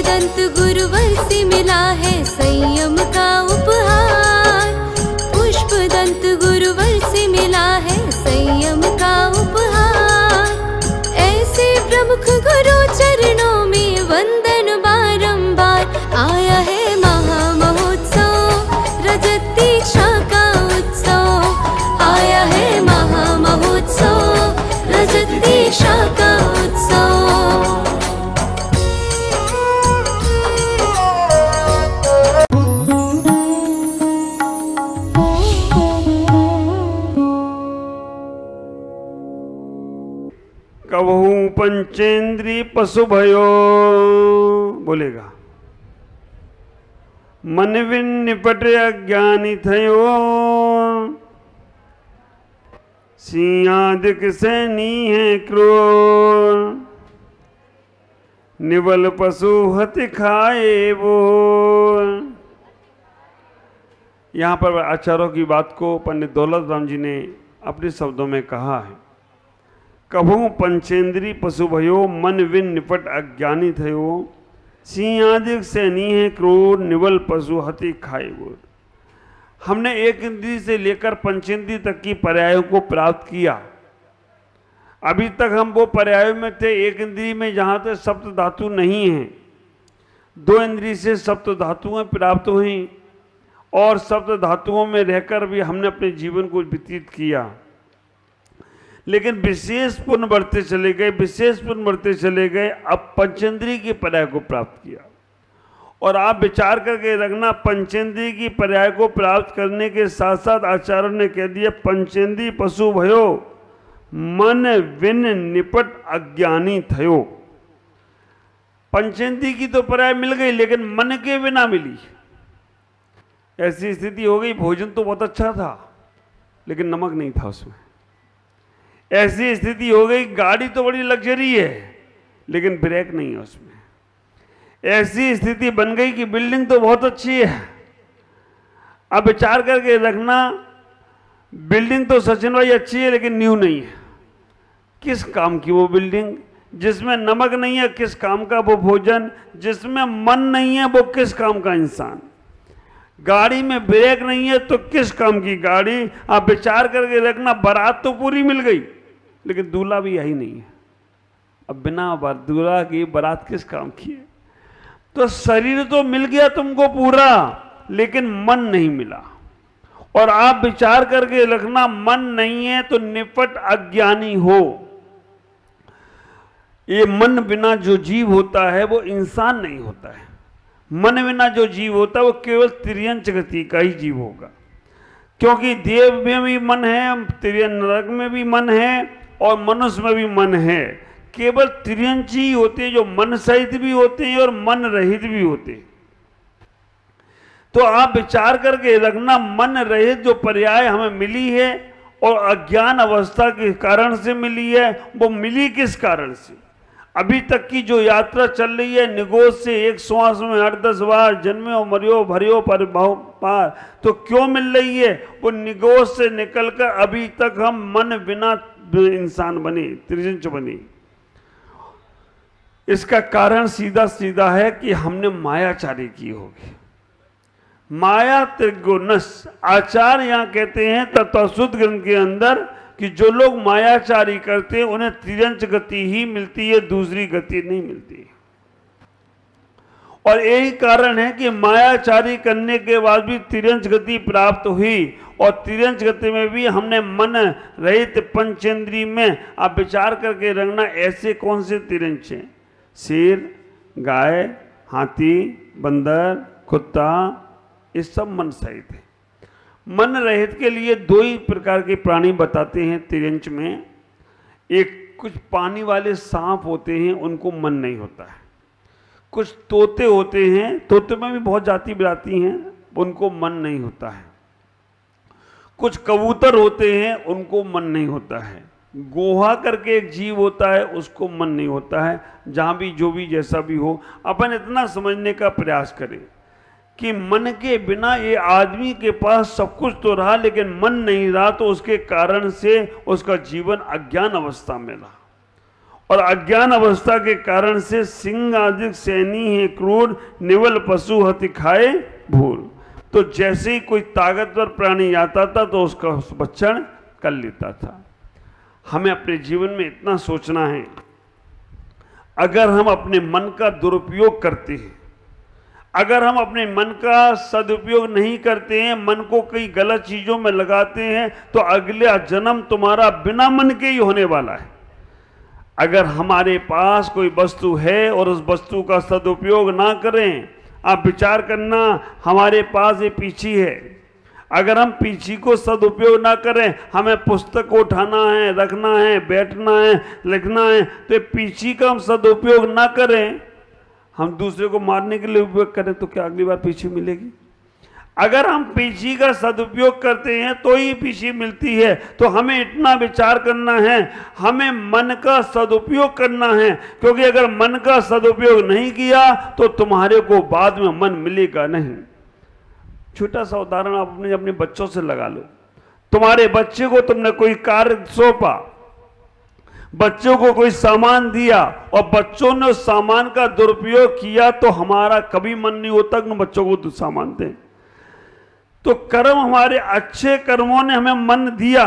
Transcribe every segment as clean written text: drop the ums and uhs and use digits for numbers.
दंत गुरुवर से मिला है संयम का उपहार। पुष्प दंत गुरुवर से मिला है संयम का उपहार। ऐसे प्रमुख गुरु चरणों में वंदन बारंबार। आया है महामहोत्सव रजत दीक्षा का उत्सव। आया है महामहोत्सव रजत दीक्षा का उत्सव। कबहू पंचेंद्री पशु भयो, बोलेगा मन विन निपट अज्ञानी थयो। सिंहादिक सैनी है क्रूर, निवल पशु हति खाए वो। यहाँ पर आचार्यों की बात को पंडित दौलत राम जी ने अपने शब्दों में कहा है। कभू पंचेंद्री पशु भयो, मन विन निपट अज्ञानी थयो। सिंहादिक सैनी है क्रूर, निवल पशु हति खाए वो। हमने एक इंद्री से लेकर पंचेंद्री तक की पर्यायों को प्राप्त किया। अभी तक हम वो पर्यायों में थे एक इंद्री में जहाँ तक सप्त धातु नहीं है। दो इंद्री से सप्त धातुएं प्राप्त हुई और सप्त धातुओं में रहकर भी हमने अपने जीवन को व्यतीत किया। लेकिन विशेष पुण्य बढ़ते चले गए, विशेष पुण्य बढ़ते चले गए। अब पंचेंद्री की पर्याय को प्राप्त किया। और आप विचार करके रखना, पंचेंद्री की पर्याय को प्राप्त करने के साथ साथ आचार्य ने कह दिया पंचेंद्री पशु भयो, मन विन निपट अज्ञानी थयो। पंचेंद्री की तो पर्याय मिल गई लेकिन मन के बिना मिली। ऐसी स्थिति हो गई, भोजन तो बहुत अच्छा था लेकिन नमक नहीं था उसमें। ऐसी स्थिति हो गई, गाड़ी तो बड़ी लग्जरी है लेकिन ब्रेक नहीं है उसमें। ऐसी स्थिति बन गई कि बिल्डिंग तो बहुत अच्छी है। अब विचार करके रखना, बिल्डिंग तो सचिन भाई अच्छी है लेकिन न्यू नहीं है। किस काम की वो बिल्डिंग? जिसमें नमक नहीं है किस काम का वो भोजन? जिसमें मन नहीं है वो किस काम का इंसान? गाड़ी में ब्रेक नहीं है तो किस काम की गाड़ी? आप विचार करके रखना, बारात तो पूरी मिल गई लेकिन दूल्हा भी यही नहीं है। अब बिना दूल्हा की बारात किस काम की है? तो शरीर तो मिल गया तुमको पूरा लेकिन मन नहीं मिला। और आप विचार करके रखना, मन नहीं है तो निपट अज्ञानी हो। ये मन बिना जो जीव होता है वो इंसान नहीं होता है। मन बिना जो जीव होता है वो केवल तिर्यंच गति का ही जीव होगा। क्योंकि देव में भी मन है, तिर्यन नरक में भी मन है और मनुष्य में भी मन है। केवल तिर्यंच ही होते हैं जो मन सहित भी होते हैं और मन रहित भी होते हैं। तो आप विचार करके रखना, मन रहित जो पर्याय हमें मिली है और अज्ञान अवस्था के कारण से मिली है, वो मिली किस कारण से? अभी तक की जो यात्रा चल रही है निगोद से एक श्वास में 8-10 बार जन्म्यो मरियो भरियो पर भाव पार, तो क्यों मिल रही है? वो निगोद से निकलकर अभी तक हम मन बिना इंसान बने, त्रिजंच बने। इसका कारण सीधा सीधा है कि हमने मायाचारी की होगी। माया त्रिगुणस आचार्य यहाँ कहते हैं तत्वशुद्ध ग्रंथ के अंदर कि जो लोग मायाचारी करते हैं उन्हें तिर्यंच गति ही मिलती है, दूसरी गति नहीं मिलती। और यही कारण है कि मायाचारी करने के बाद भी तिर्यंच गति प्राप्त हुई। और तिर्यंच गति में भी हमने मन रहित पंचेंद्री में आप विचार करके रखना, ऐसे कौन से तिर्यंच हैं? शेर, गाय, हाथी, बंदर, कुत्ता, ये सब मन सहित है। मन रहित के लिए दो ही प्रकार के प्राणी बताते हैं तिर्यंच में। एक कुछ पानी वाले सांप होते हैं, उनको मन नहीं होता है। कुछ तोते होते हैं, तोते में भी बहुत जाति बिराती हैं, उनको मन नहीं होता है। कुछ कबूतर होते हैं, उनको मन नहीं होता है। गोहा करके एक जीव होता है, उसको मन नहीं होता है। जहाँ भी जो भी जैसा भी हो, अपन इतना समझने का प्रयास करें कि मन के बिना ये आदमी के पास सब कुछ तो रहा लेकिन मन नहीं रहा, तो उसके कारण से उसका जीवन अज्ञान अवस्था में रहा। और अज्ञान अवस्था के कारण से सिंह आदि सैनी है क्रूर, निवल पशु हति खाए भूर। तो जैसे ही कोई ताकतवर प्राणी आता था तो उसका भक्षण कर लेता था। हमें अपने जीवन में इतना सोचना है, अगर हम अपने मन का दुरुपयोग करते हैं, अगर हम अपने मन का सदुपयोग नहीं करते हैं, मन को कई गलत चीजों में लगाते हैं, तो अगला जन्म तुम्हारा बिना मन के ही होने वाला है। अगर हमारे पास कोई वस्तु है और उस वस्तु का सदुपयोग ना करें, आप विचार करना, हमारे पास ये पीछी है, अगर हम पीछी को सदुपयोग ना करें, हमें पुस्तक को उठाना है, रखना है, बैठना है, लिखना है, तो ये पीछी का हम सदुपयोग ना करें, हम दूसरे को मारने के लिए उपयोग करें, तो क्या अगली बार पीछी मिलेगी? अगर हम पीछी का सदुपयोग करते हैं तो ही पीछी मिलती है। तो हमें इतना विचार करना है, हमें मन का सदुपयोग करना है, क्योंकि अगर मन का सदुपयोग नहीं किया तो तुम्हारे को बाद में मन मिलेगा नहीं। छोटा सा उदाहरण आप अपने बच्चों से लगा लो। तुम्हारे बच्चे को तुमने कोई कार्य सौंपा, बच्चों को कोई सामान दिया और बच्चों ने उस सामान का दुरुपयोग किया, तो हमारा कभी मन नहीं होता कि बच्चों को सामान दें। तो कर्म, हमारे अच्छे कर्मों ने हमें मन दिया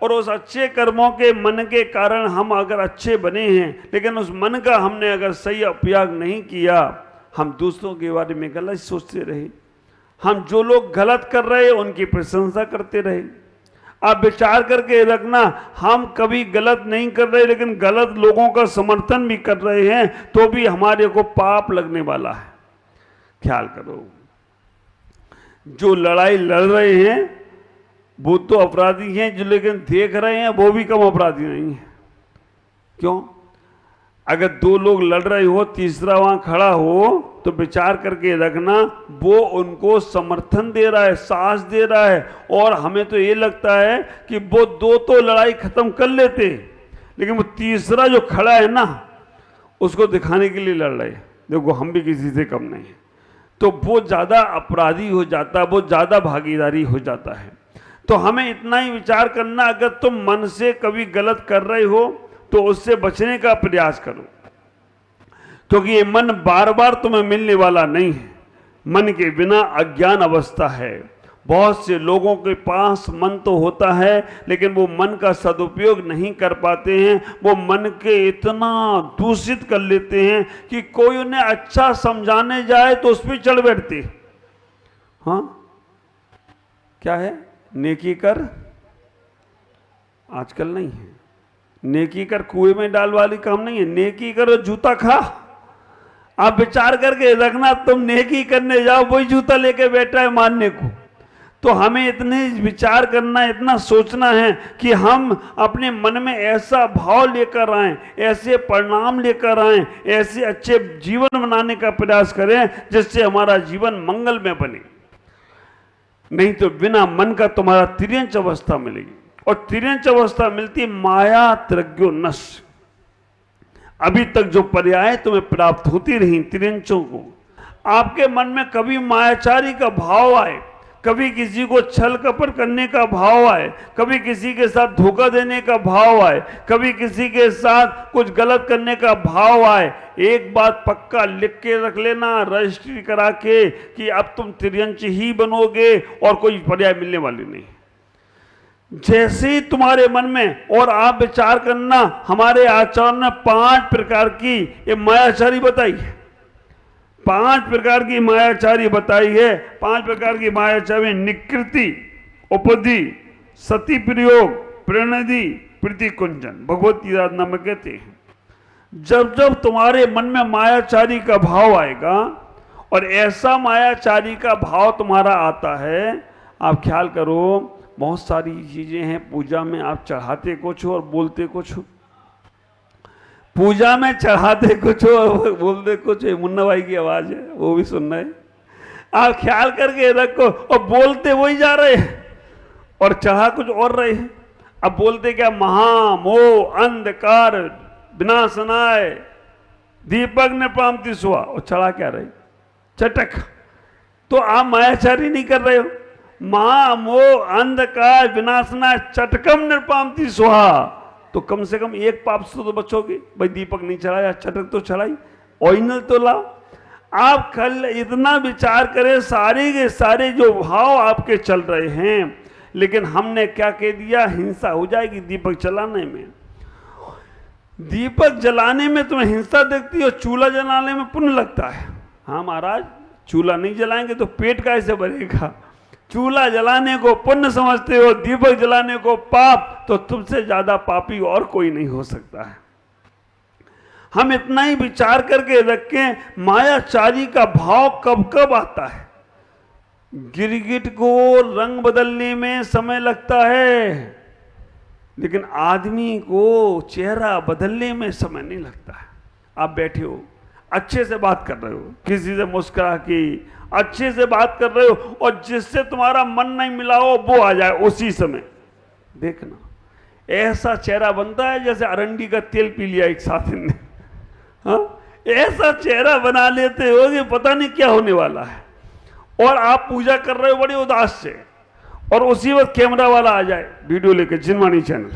और उस अच्छे कर्मों के मन के कारण हम अगर अच्छे बने हैं, लेकिन उस मन का हमने अगर सही उपयोग नहीं किया, हम दूसरों के बारे में गलत सोचते रहे, हम जो लोग गलत कर रहे हैं उनकी प्रशंसा करते रहे। आप विचार करके रखना, हम कभी गलत नहीं कर रहे लेकिन गलत लोगों का समर्थन भी कर रहे हैं, तो भी हमारे को पाप लगने वाला है। ख्याल करो, जो लड़ाई लड़ रहे हैं वो तो अपराधी हैं, जो लेकिन देख रहे हैं वो भी कम अपराधी नहीं है। क्यों? अगर दो लोग लड़ रहे हो, तीसरा वहां खड़ा हो, तो विचार करके रखना, वो उनको समर्थन दे रहा है, साहस दे रहा है, और हमें तो ये लगता है कि वो दो तो लड़ाई खत्म कर लेते, लेकिन वो तीसरा जो खड़ा है ना, उसको दिखाने के लिए लड़ रहे हैं, देखो हम भी किसी से कम नहीं है, तो वो ज़्यादा अपराधी हो जाता है, वो ज़्यादा भागीदारी हो जाता है। तो हमें इतना ही विचार करना, अगर तुम मन से कभी गलत कर रहे हो तो उससे बचने का प्रयास करो, क्योंकि ये मन बार बार तुम्हें मिलने वाला नहीं है। मन के बिना अज्ञान अवस्था है। बहुत से लोगों के पास मन तो होता है, लेकिन वो मन का सदुपयोग नहीं कर पाते हैं। वो मन के इतना दूषित कर लेते हैं कि कोई उन्हें अच्छा समझाने जाए तो उस पर चढ़ बैठते। हाँ, क्या है? नेकी कर, आजकल नहीं है। नेकी कर कुएं में डाल वाली काम नहीं है, नेकी करो जूता खा। आप विचार करके रखना, तुम नेकी करने जाओ, वही जूता लेके बैठा है मारने को। तो हमें इतने विचार करना, इतना सोचना है कि हम अपने मन में ऐसा भाव लेकर आएं, ऐसे परिणाम लेकर आएं, ऐसे अच्छे जीवन बनाने का प्रयास करें जिससे हमारा जीवन मंगल में बने। नहीं तो बिना मन का तुम्हारा तिर्यंच अवस्था मिलेगी, और तिर्यंच अवस्था मिलती माया त्रज्ञो नश। अभी तक जो पर्याय तुम्हें प्राप्त होती रही तिर्यंचों को, आपके मन में कभी मायाचारी का भाव आए, कभी किसी को छल कपट करने का भाव आए, कभी किसी के साथ धोखा देने का भाव आए, कभी किसी के साथ कुछ गलत करने का भाव आए, एक बात पक्का लिख के रख लेना, रजिस्ट्री करा के, कि अब तुम तिर्यंच ही बनोगे और कोई पर्याय मिलने वाली नहीं। जैसे ही तुम्हारे मन में, और आप विचार करना, हमारे आचार्य ने 5 प्रकार की ये मायाचारी बताई है। 5 प्रकार की मायाचारी बताई है। 5 प्रकार की मायाचारी: निकृति, उपधि, सती प्रयोग, प्रणति, प्रीति कुंजन। भगवत गीता में कहते हैं, जब जब तुम्हारे मन में मायाचारी का भाव आएगा, और ऐसा मायाचारी का भाव तुम्हारा आता है, आप ख्याल करो, बहुत सारी चीजें हैं पूजा में, आप चढ़ाते कुछ हो और बोलते कुछ हो। पूजा में चढ़ाते कुछ हो और बोलते कुछ हो। मुन्ना भाई की आवाज है, वो भी सुनना है, आप ख्याल करके रखो। और बोलते वही जा रहे हैं और चढ़ा कुछ और रहे हैं। अब बोलते क्या? महा मोह अंधकार विनाशनाय दीपक ने पामती सुहा, और चढ़ा क्या रहे? चटक। तो आप मायाचारी नहीं कर रहे हो। महा मोह अंधकार विनाशनाय चटकम निर्पामती सुहा, तो कम से कम एक पाप से तो बचोगे। भाई दीपक नहीं चलाया, चटक तो चलाई, ओरिजिनल तो लाओ। आप कल इतना विचार करें, सारे के सारे जो भाव आपके चल रहे हैं, लेकिन हमने क्या कह दिया, हिंसा हो जाएगी दीपक जलाने में। दीपक जलाने में तुम्हें हिंसा दिखती हो, चूल्हा जलाने में पुण्य लगता है। हाँ महाराज, चूल्हा नहीं जलाएंगे तो पेट कैसे भरेगा। चूल्हा जलाने को पुण्य समझते हो, दीपक जलाने को पाप, तो तुमसे ज्यादा पापी और कोई नहीं हो सकता है। हम इतना ही विचार करके रखें, मायाचारी का भाव कब कब आता है। गिरगिट को रंग बदलने में समय लगता है, लेकिन आदमी को चेहरा बदलने में समय नहीं लगता है। आप बैठे हो, अच्छे से बात कर रहे हो, किसी से मुस्कुरा के अच्छे से बात कर रहे हो, और जिससे तुम्हारा मन नहीं मिला हो वो आ जाए उसी समय, देखना ऐसा चेहरा बनता है जैसे अरंडी का तेल पी लिया एक साथ ने। हाँ, ऐसा चेहरा बना लेते हो कि पता नहीं क्या होने वाला है। और आप पूजा कर रहे हो बड़ी उदास से, और उसी वक्त कैमरा वाला आ जाए वीडियो लेकर, जिनवाणी चैनल,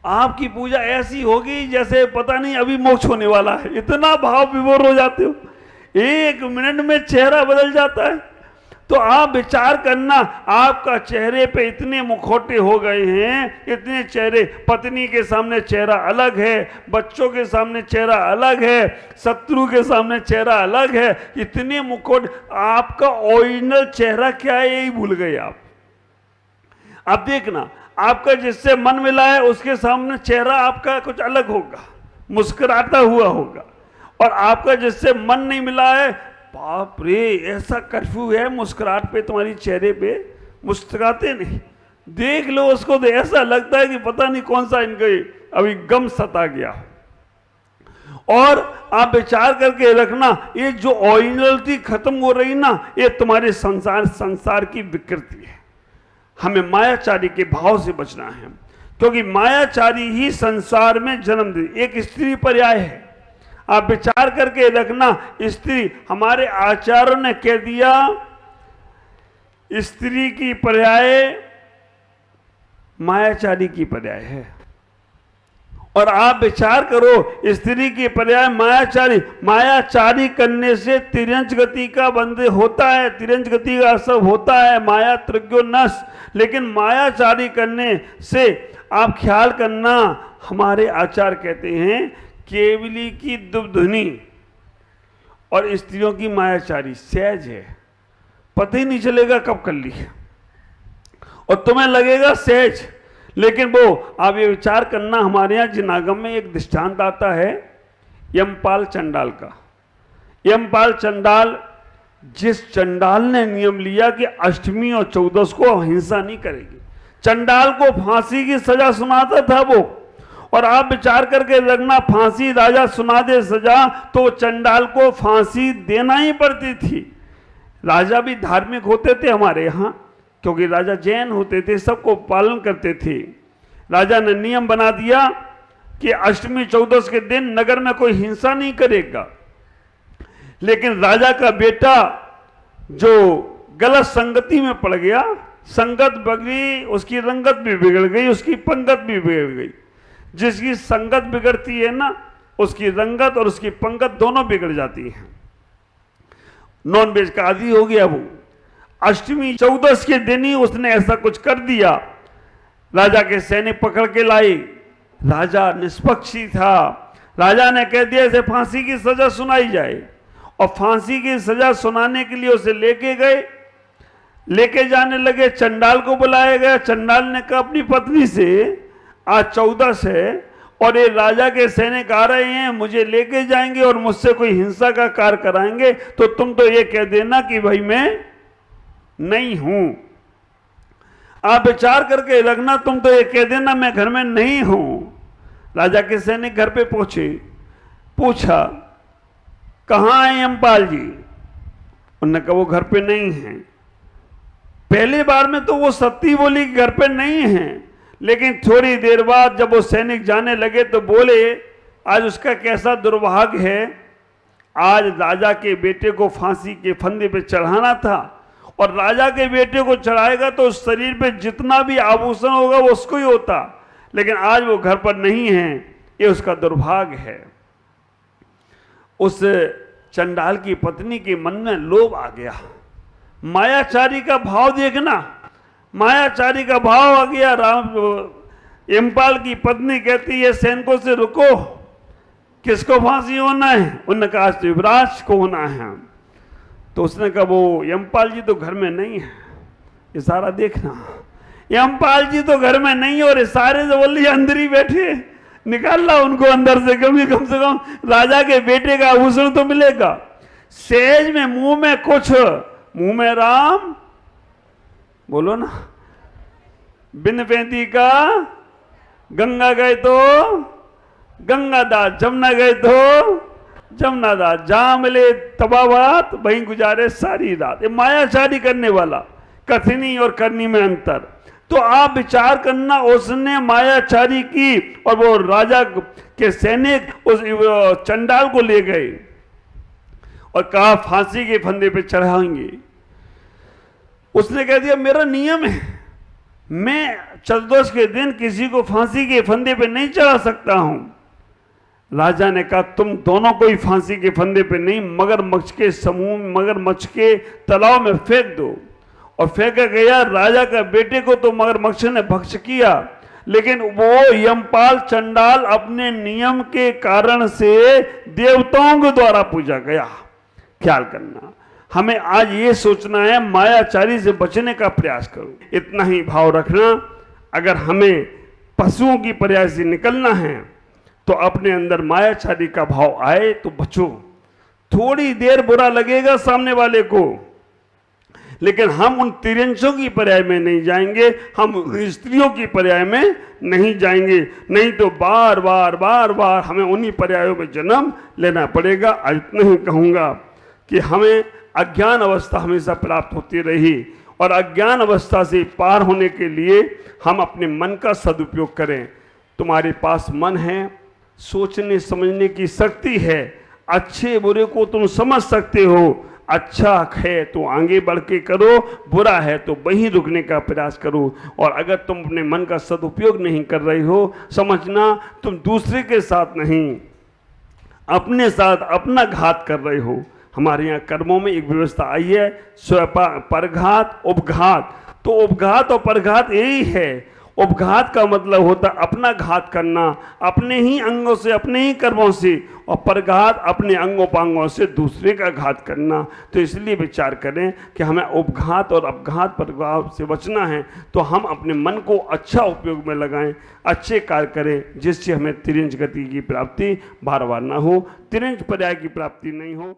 आपकी पूजा ऐसी होगी जैसे पता नहीं अभी मोक्ष होने वाला है। इतना भाव विभोर हो जाते हो, एक मिनट में चेहरा बदल जाता है। तो आप विचार करना, आपका चेहरे पे इतने मुखौटे हो गए हैं, इतने चेहरे, पत्नी के सामने चेहरा अलग है, बच्चों के सामने चेहरा अलग है, शत्रु के सामने चेहरा अलग है, इतने मुखौटे। आपका ओरिजिनल चेहरा क्या है यही भूल गए आप। आप देखना, आपका जिससे मन मिला है उसके सामने चेहरा आपका कुछ अलग होगा, मुस्कुराता हुआ होगा, और आपका जिससे मन नहीं मिला है, बाप रे ऐसा कर्फ्यू है मुस्कुराहट पे, तुम्हारी चेहरे पे मुस्कुराते नहीं। देख लो उसको तो ऐसा लगता है कि पता नहीं कौन सा इनका अभी गम सता गया। और आप विचार करके रखना, ये जो ओरिजिनलिटी खत्म हो रही ना, ये तुम्हारे संसार की विकृति है। हमें मायाचारी के भाव से बचना है, क्योंकि मायाचारी ही संसार में जन्म दे। एक स्त्री पर्याय है, आप विचार करके रखना। स्त्री, हमारे आचार्यों ने कह दिया, स्त्री की पर्याय मायाचारी की पर्याय है। और आप विचार करो, स्त्री की पर्याय मायाचारी। मायाचारी करने से तिरंज गति का बंध होता है, तिरंज गति का असर होता है, माया त्रज्ञो नस। लेकिन मायाचारी करने से आप ख्याल करना, हमारे आचार्य कहते हैं केवली की दुबधुनी और स्त्रियों की मायाचारी सहज है, पता ही नहीं चलेगा कब कर ली, और तुम्हें लगेगा सहज। लेकिन वो आप ये विचार करना, हमारे यहाँ जिनागम में एक दृष्टांत आता है यमपाल चंडाल का। यमपाल चंडाल, जिस चंडाल ने नियम लिया कि अष्टमी और चौदस को हिंसा नहीं करेगी, चंडाल को फांसी की सजा सुनाता था वो। और आप विचार करके रखना, फांसी राजा सुना दे सजा, तो चंडाल को फांसी देना ही पड़ती थी। राजा भी धार्मिक होते थे हमारे यहाँ, क्योंकि राजा जैन होते थे, सबको पालन करते थे। राजा ने नियम बना दिया कि अष्टमी चौदस के दिन नगर में कोई हिंसा नहीं करेगा। लेकिन राजा का बेटा जो गलत संगति में पड़ गया, संगत बगड़ी, उसकी रंगत भी बिगड़ गई, उसकी पंगत भी बिगड़ गई। जिसकी संगत बिगड़ती है ना, उसकी रंगत और उसकी पंगत दोनों बिगड़ जाती है। नॉनवेज का आदी हो गया वो। अष्टमी चौदस के दिन ही उसने ऐसा कुछ कर दिया। राजा के सैनिक पकड़ के लाई, राजा निष्पक्षी था, राजा ने कह दिया इसे फांसी की सजा सुनाई जाए। और फांसी की सजा सुनाने के लिए उसे लेके गए, लेके जाने लगे, चंडाल को बुलाया गया। चंडाल ने कहा अपनी पत्नी से, आज 14 है और ये राजा के सैनिक आ रहे हैं, मुझे लेके जाएंगे और मुझसे कोई हिंसा का कार्य कराएंगे, तो तुम तो ये कह देना कि भाई मैं नहीं हूं। आप विचार करके रखना, तुम तो ये कह देना मैं घर में नहीं हूं। राजा के सैनिक घर पे पहुंचे, पूछा कहाँ है यमपाल जी? उन्होंने कहा वो घर पे नहीं है। पहली बार में तो वो सत्य बोली घर पे नहीं है, लेकिन थोड़ी देर बाद जब वो सैनिक जाने लगे तो बोले आज उसका कैसा दुर्भाग्य है, आज राजा के बेटे को फांसी के फंदे पे चढ़ाना था, और राजा के बेटे को चढ़ाएगा तो उस शरीर पे जितना भी आभूषण होगा वो उसको ही होता, लेकिन आज वो घर पर नहीं है, ये उसका दुर्भाग्य है। उस चंडाल की पत्नी के मन में लोभ आ गया। मायाचारी का भाव देखना, मायाचारी का भाव आ गया। यमपाल की पत्नी कहती है सैनिकों से रुको, किसको फांसी होना है? उन्होंने कहा युवराज को होना है। तो उसने कहा वो यमपाल जी तो घर में नहीं है, इशारा देखना, यमपाल जी तो घर में नहीं है, और इशारे से बोली अंदर ही बैठे, निकाल ला उनको अंदर से, कम से कम राजा के बेटे का आभूषण तो मिलेगा। सेज में मुंह में कुछ, मुंह में राम, बोलो ना, बिन पैंती का गंगा गए तो गंगादास, जमुना गए तो जमुनादास, जहां मिले तबाबात वहीं गुजारे सारी रात। ये मायाचारी करने वाला, कथनी और करनी में अंतर। तो आप विचार करना, उसने मायाचारी की और वो राजा के सैनिक उस चंडाल को ले गए और कहा फांसी के फंदे पे चढ़ाएंगे। उसने कह दिया मेरा नियम है, मैं चतुर्दश के दिन किसी को फांसी के फंदे पे नहीं चढ़ा सकता हूं। राजा ने कहा तुम दोनों को ही फांसी के फंदे पे नहीं, मगरमच्छ के समूह, मगरमच्छ के तालाब में फेंक दो। और फेंका गया। राजा का बेटे को तो मगरमच्छ ने भक्ष किया, लेकिन वो यमपाल चंडाल अपने नियम के कारण से देवताओं के द्वारा पूजा गया। ख्याल करना, हमें आज ये सोचना है मायाचारी से बचने का प्रयास करो, इतना ही भाव रखना। अगर हमें पशुओं की पर्याय से निकलना है तो अपने अंदर मायाचारी का भाव आए तो बचो। थोड़ी देर बुरा लगेगा सामने वाले को, लेकिन हम उन तिरंजों की पर्याय में नहीं जाएंगे, हम स्त्रियों की पर्याय में नहीं जाएंगे, नहीं तो बार बार बार बार हमें उन्हीं पर्यायों में जन्म लेना पड़ेगा। आज इतना ही कहूँगा कि हमें अज्ञान अवस्था हमेशा प्राप्त होती रही, और अज्ञान अवस्था से पार होने के लिए हम अपने मन का सदुपयोग करें। तुम्हारे पास मन है, सोचने समझने की शक्ति है, अच्छे बुरे को तुम समझ सकते हो। अच्छा है तो आगे बढ़ के करो, बुरा है तो वहीं रुकने का प्रयास करो। और अगर तुम अपने मन का सदुपयोग नहीं कर रहे हो, समझना तुम दूसरे के साथ नहीं, अपने साथ अपना घात कर रहे हो। हमारे यहाँ कर्मों में एक व्यवस्था आई है, परघात उपघात। तो उपघात और परघात यही है। उपघात का मतलब होता है अपना घात करना, अपने ही अंगों से, अपने ही कर्मों से, और परघात अपने अंगोपांगों से दूसरे का घात करना। तो इसलिए विचार करें कि हमें उपघात और अपघात परघात से बचना है, तो हम अपने मन को अच्छा उपयोग में लगाएं, अच्छे कार्य करें, जिससे हमें तिरंज गति की प्राप्ति बार बार ना हो, तिरंज पर्याय की प्राप्ति नहीं हो।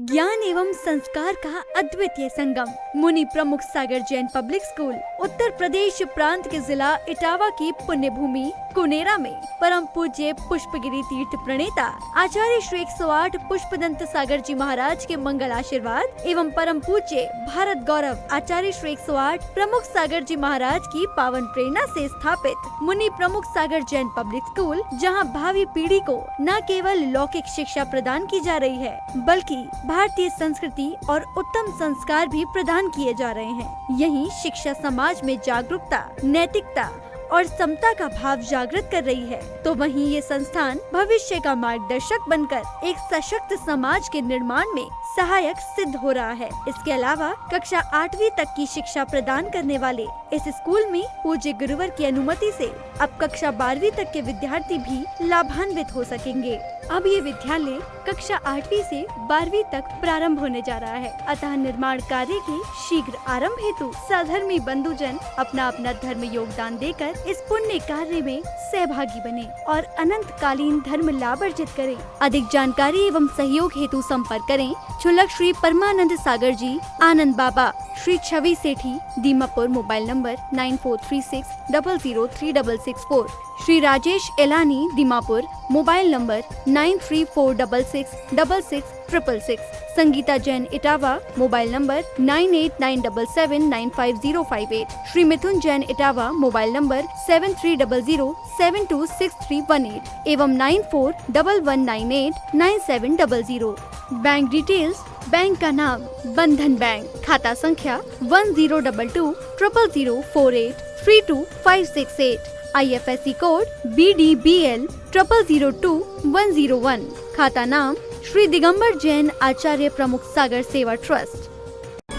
ज्ञान एवं संस्कार का अद्वितीय संगम, मुनि प्रमुख सागर जैन पब्लिक स्कूल उत्तर प्रदेश प्रांत के जिला इटावा की पुण्य भूमि कुनेरा में परम पूज्य पुष्पगिरी तीर्थ प्रणेता आचार्य श्री 108 पुष्पदंत सागर जी महाराज के मंगल आशीर्वाद एवं परम पूज्य भारत गौरव आचार्य श्री 108 प्रमुख सागर जी महाराज की पावन प्रेरणा से स्थापित मुनि प्रमुख सागर जैन पब्लिक स्कूल, जहां भावी पीढ़ी को न केवल लौकिक शिक्षा प्रदान की जा रही है, बल्कि भारतीय संस्कृति और उत्तम संस्कार भी प्रदान किए जा रहे हैं। यही शिक्षा समाज में जागरूकता, नैतिकता और समता का भाव जागृत कर रही है, तो वहीं ये संस्थान भविष्य का मार्गदर्शक बनकर एक सशक्त समाज के निर्माण में सहायक सिद्ध हो रहा है। इसके अलावा कक्षा 8वीं तक की शिक्षा प्रदान करने वाले इस स्कूल में पूज्य गुरुवर की अनुमति से अब कक्षा 12वीं तक के विद्यार्थी भी लाभान्वित हो सकेंगे। अब ये विद्यालय कक्षा 8वीं से 12वीं तक प्रारंभ होने जा रहा है, अतः निर्माण कार्य के शीघ्र आरंभ हेतु सधर्मी बंधुजन अपना अपना धर्म योगदान देकर इस पुण्य कार्य में सहभागी बने और अनंत कालीन धर्म लाभ अर्जित करें। अधिक जानकारी एवं सहयोग हेतु संपर्क करें Kshullak Shri Paramanand Sagar ji, Anand Baba, Shri Chhavi Sethi, Dimapur, mobile number 9436003664, Shri Rajesh Elani, Dimapur, mobile number 9346666666, Sangeeta Jain, Etawah, mobile number 9897795058, Shri Mithun Jain, Etawah, mobile number 7300726318 एवं 9411989700। बैंक डिटेल्स बैंक का नाम बंधन बैंक। खाता संख्या 1022000048325568। IFSC code BDBL 002101। खाता नाम श्री दिगंबर जैन आचार्य प्रमुख सागर सेवा ट्रस्ट।